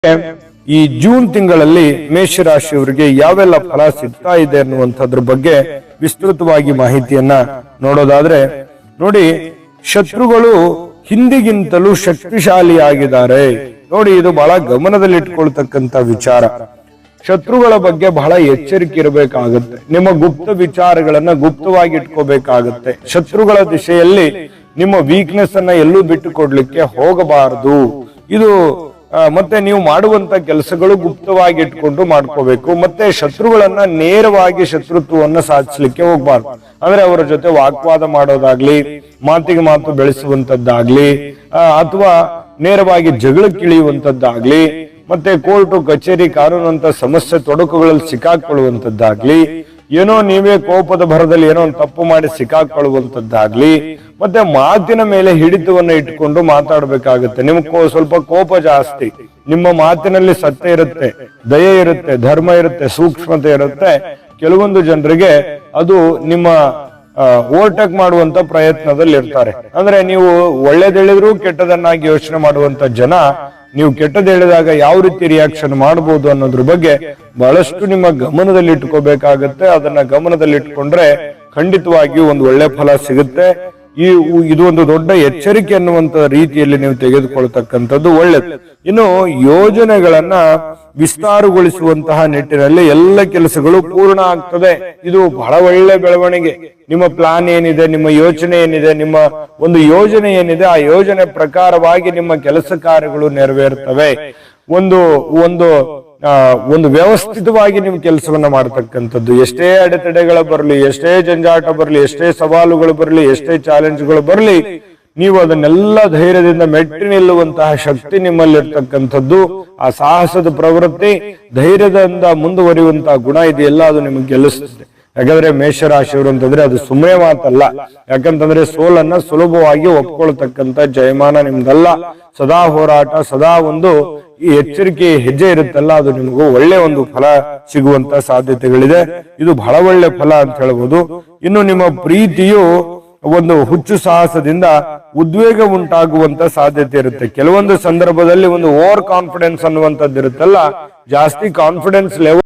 ಈ ಜೂನ್ ತಿಂಗಳಲ್ಲಿ ಮೇಷರಾಶಿಯವರಿಗೆ ಯಾವೆಲ್ಲ ಫಲ ಸಿಗ್ತಾ ಇದೆ ಅನ್ನುವಂಥದ್ರ ಬಗ್ಗೆ ವಿಸ್ತೃತವಾಗಿ ಮಾಹಿತಿಯನ್ನ ನೋಡೋದಾದ್ರೆ ನೋಡಿ, ಶತ್ರುಗಳು ಹಿಂದಿಗಿಂತಲೂ ಶಕ್ತಿಶಾಲಿಯಾಗಿದ್ದಾರೆ. ನೋಡಿ, ಇದು ಬಹಳ ಗಮನದಲ್ಲಿಟ್ಕೊಳ್ತಕ್ಕಂತ ವಿಚಾರ. ಶತ್ರುಗಳ ಬಗ್ಗೆ ಬಹಳ ಎಚ್ಚರಿಕೆ ಇರಬೇಕಾಗುತ್ತೆ. ನಿಮ್ಮ ಗುಪ್ತ ವಿಚಾರಗಳನ್ನ ಗುಪ್ತವಾಗಿ ಇಟ್ಕೋಬೇಕಾಗತ್ತೆ. ಶತ್ರುಗಳ ದಿಶೆಯಲ್ಲಿ ನಿಮ್ಮ ವೀಕ್ನೆಸ್ ಅನ್ನ ಎಲ್ಲೂ ಬಿಟ್ಟು ಕೊಡ್ಲಿಕ್ಕೆ ಹೋಗಬಾರದು. ಇದು ಮತ್ತೆ ನೀವು ಮಾಡುವಂತ ಕೆಲಸಗಳು ಗುಪ್ತವಾಗಿ ಇಟ್ಕೊಂಡು ಮಾಡ್ಕೋಬೇಕು. ಮತ್ತೆ ಶತ್ರುಗಳನ್ನ ನೇರವಾಗಿ ಶತ್ರುತ್ವವನ್ನ ಸಾಧಿಸ್ಲಿಕ್ಕೆ ಹೋಗ್ಬಾರ್ದು. ಅಂದ್ರೆ ಅವರ ಜೊತೆ ವಾಗ್ವಾದ ಮಾಡೋದಾಗ್ಲಿ, ಮಾತಿಗೆ ಮಾತು ಬೆಳೆಸುವಂತದ್ದಾಗ್ಲಿ, ಅಥವಾ ನೇರವಾಗಿ ಜಗಳಕ್ಕಿಳಿಯುವಂತದ್ದಾಗ್ಲಿ, ಮತ್ತೆ ಕೋರ್ಟು ಕಚೇರಿ ಕಾನೂನಂತ ಸಮಸ್ಯೆ ತೊಡಕುಗಳಲ್ಲಿ ಸಿಕ್ಕಾಕೊಳ್ಳುವಂತದ್ದಾಗ್ಲಿ, ಏನೋ ನೀವೇ ಕೋಪದ ಭರದಲ್ಲಿ ಏನೋ ಒಂದು ತಪ್ಪು ಮಾಡಿ ಸಿಕ್ಕಾಕೊಳ್ಳುವಂತದ್ದಾಗ್ಲಿ, ಮತ್ತೆ ಮಾತಿನ ಮೇಲೆ ಹಿಡಿತವನ್ನ ಇಟ್ಕೊಂಡು ಮಾತಾಡ್ಬೇಕಾಗತ್ತೆ. ನಿಮ್ಗೆ ಸ್ವಲ್ಪ ಕೋಪ ಜಾಸ್ತಿ, ನಿಮ್ಮ ಮಾತಿನಲ್ಲಿ ಸತ್ಯ ಇರುತ್ತೆ, ದಯೆ ಇರುತ್ತೆ, ಧರ್ಮ ಇರುತ್ತೆ, ಸೂಕ್ಷ್ಮತೆ ಇರುತ್ತೆ. ಕೆಲವೊಂದು ಜನರಿಗೆ ಅದು ನಿಮ್ಮ ಓವರ್ಟೇಕ್ ಮಾಡುವಂತ ಪ್ರಯತ್ನದಲ್ಲಿ ಇರ್ತಾರೆ. ಅಂದ್ರೆ ನೀವು ಒಳ್ಳೇದೇಳಿದ್ರು ಕೆಟ್ಟದನ್ನಾಗಿ ಯೋಚನೆ ಮಾಡುವಂತ ಜನ, ನೀವು ಕೆಟ್ಟದ್ದು ಹೇಳಿದಾಗ ಯಾವ ರೀತಿ ರಿಯಾಕ್ಷನ್ ಮಾಡಬಹುದು ಅನ್ನೋದ್ರ ಬಗ್ಗೆ ಬಹಳಷ್ಟು ನಿಮ್ಮ ಗಮನದಲ್ಲಿ ಇಟ್ಕೋಬೇಕಾಗತ್ತೆ. ಅದನ್ನ ಗಮನದಲ್ಲಿ ಇಟ್ಕೊಂಡ್ರೆ ಖಂಡಿತವಾಗಿಯೂ ಒಂದು ಒಳ್ಳೆ ಫಲ ಸಿಗುತ್ತೆ. ಇದು ಒಂದು ದೊಡ್ಡ ಎಚ್ಚರಿಕೆ ಅನ್ನುವಂತ ರೀತಿಯಲ್ಲಿ ನೀವು ತೆಗೆದುಕೊಳ್ತಕ್ಕಂಥದ್ದು ಒಳ್ಳೆದು. ಇನ್ನು ಯೋಜನೆಗಳನ್ನ ವಿಸ್ತಾರಗೊಳಿಸುವಂತಹ ನಿಟ್ಟಿನಲ್ಲಿ ಎಲ್ಲ ಕೆಲಸಗಳು ಪೂರ್ಣ ಆಗ್ತದೆ. ಇದು ಬಹಳ ಒಳ್ಳೆ ಬೆಳವಣಿಗೆ. ನಿಮ್ಮ ಪ್ಲಾನ್ ಏನಿದೆ, ನಿಮ್ಮ ಯೋಚನೆ ಏನಿದೆ, ನಿಮ್ಮ ಒಂದು ಯೋಜನೆ ಏನಿದೆ, ಆ ಯೋಜನೆ ಪ್ರಕಾರವಾಗಿ ನಿಮ್ಮ ಕೆಲಸ ಕಾರ್ಯಗಳು ನೆರವೇರ್ತವೆ. ಒಂದು ವ್ಯವಸ್ಥಿತವಾಗಿ ನೀವು ಕೆಲಸವನ್ನ ಮಾಡತಕ್ಕಂಥದ್ದು. ಎಷ್ಟೇ ಅಡೆತಡೆಗಳ ಬರಲಿ, ಎಷ್ಟೇ ಜಂಜಾಟ ಬರಲಿ, ಎಷ್ಟೇ ಸವಾಲುಗಳು ಬರಲಿ, ಎಷ್ಟೇ ಚಾಲೆಂಜ್ಗಳು ಬರಲಿ, ನೀವು ಅದನ್ನೆಲ್ಲ ಧೈರ್ಯದಿಂದ ಮೆಟ್ಟಿ ನಿಲ್ಲುವಂತಹ ಶಕ್ತಿ ನಿಮ್ಮಲ್ಲಿರ್ತಕ್ಕಂಥದ್ದು, ಆ ಸಾಹಸದ ಪ್ರವೃತ್ತಿ, ಧೈರ್ಯದಿಂದ ಮುಂದುವರಿಯುವಂತಹ ಗುಣ ಇದೆಯಲ್ಲ, ಅದು ನಿಮಗೆ ಗೆಲ್ಲಿಸುತ್ತೆ. ಯಾಕಂದ್ರೆ ಮೇಷರಾಶಿಯವರು ಅಂತಂದ್ರೆ ಅದು ಸುಮ್ಮನೆ ಮಾತಲ್ಲ. ಯಾಕಂತಂದ್ರೆ ಸೋಲನ್ನ ಸುಲಭವಾಗಿ ಒಪ್ಕೊಳ್ತಕ್ಕಂತ ಜಯಮಾನ ನಿಮ್ದಲ್ಲ. ಸದಾ ಹೋರಾಟ, ಸದಾ ಒಂದು ಈ ಎಚ್ಚರಿಕೆ ಹೆಜ್ಜೆ ಇರುತ್ತಲ್ಲ, ಅದು ನಿಮಗೂ ಒಳ್ಳೆ ಒಂದು ಫಲ ಸಿಗುವಂತ ಸಾಧ್ಯತೆಗಳಿದೆ. ಇದು ಬಹಳ ಒಳ್ಳೆ ಫಲ ಅಂತ ಹೇಳ್ಬೋದು. ಇನ್ನು ನಿಮ್ಮ ಪ್ರೀತಿಯು ಒಂದು ಹುಚ್ಚು ಸಾಹಸದಿಂದ ಉದ್ವೇಗ ಉಂಟಾಗುವಂತ ಸಾಧ್ಯತೆ ಇರುತ್ತೆ. ಕೆಲವೊಂದು ಸಂದರ್ಭದಲ್ಲಿ ಒಂದು ಓವರ್ ಕಾನ್ಫಿಡೆನ್ಸ್ ಅನ್ನುವಂಥದ್ದು ಇರುತ್ತಲ್ಲ, ಜಾಸ್ತಿ ಕಾನ್ಫಿಡೆನ್ಸ್ ಲೆವೆಲ್